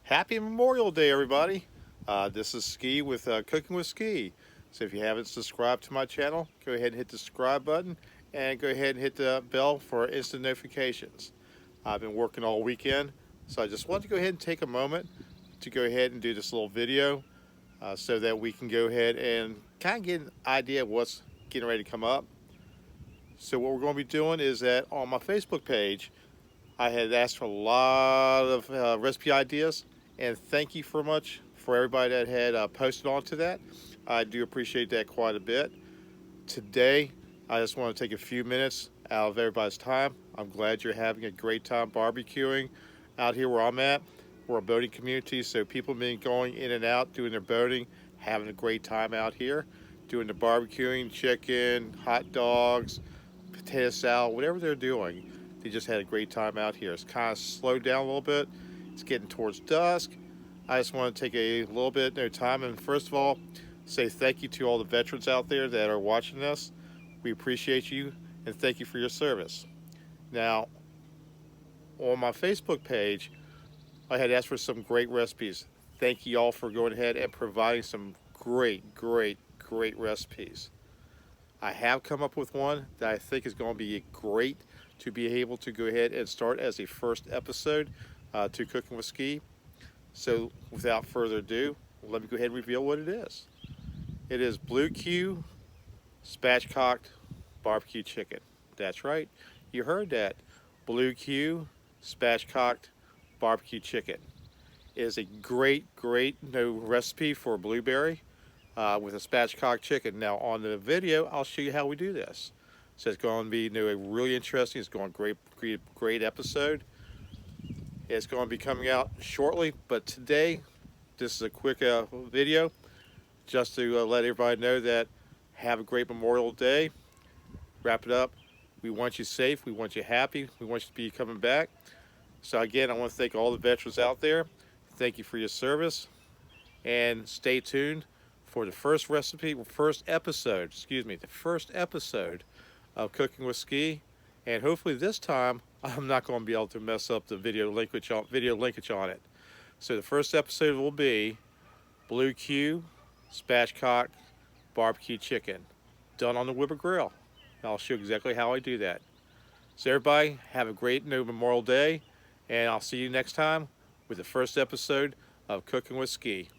Happy Memorial Day, everybody. This is Ski with Cooking with Ski. So if you haven't subscribed to my channel, go ahead and hit the subscribe button and go ahead and hit the bell for instant notifications. I've been working all weekend, so I just wanted to go ahead and take a moment to go ahead and do this little video so that we can go ahead and kind of get an idea of what's getting ready to come up. So what we're going to be doing is that on my Facebook page, I had asked for a lot of recipe ideas, and thank you for much for everybody that had posted onto that. I do appreciate that quite a bit. Today, I just want to take a few minutes out of everybody's time. I'm glad you're having a great time barbecuing out here where I'm at. We're a boating community, so people have been going in and out, doing their boating, having a great time out here, doing the barbecuing, chicken, hot dogs, potato salad, whatever they're doing. They just had a great time out here. It's kind of slowed down a little bit. It's getting towards dusk. I just want to take a little bit of time and first of all, say thank you to all the veterans out there that are watching this. We appreciate you and thank you for your service. Now, on my Facebook page, I had asked for some great recipes. Thank you all for going ahead and providing some great recipes. I have come up with one that I think is going to be great to be able to go ahead and start as a first episode to Cooking with Ski. So without further ado, let me go ahead and reveal what it is. It is BBQ Spatcocked BBQ Chicken. That's right, you heard that. BBQ Spatcocked BBQ Chicken. It is a great recipe for blueberry with a spatchcocked chicken. Now on the video, I'll show you how we do this. So it's going to be really interesting. It's going to be a great episode. It's going to be coming out shortly, but today, this is a quick video just to let everybody know that have a great Memorial Day. Wrap it up. We want you safe. We want you happy. We want you to be coming back. So again, I want to thank all the veterans out there. Thank you for your service, and stay tuned for the first episode of Cooking with Ski, and hopefully this time I'm not going to be able to mess up the video linkage on it. So the first episode will be BBQ Spatchcocked BBQ Chicken, done on the Weber grill. I'll show you exactly how I do that. So everybody, have a great Memorial Day, and I'll see you next time with the first episode of Cooking with Ski.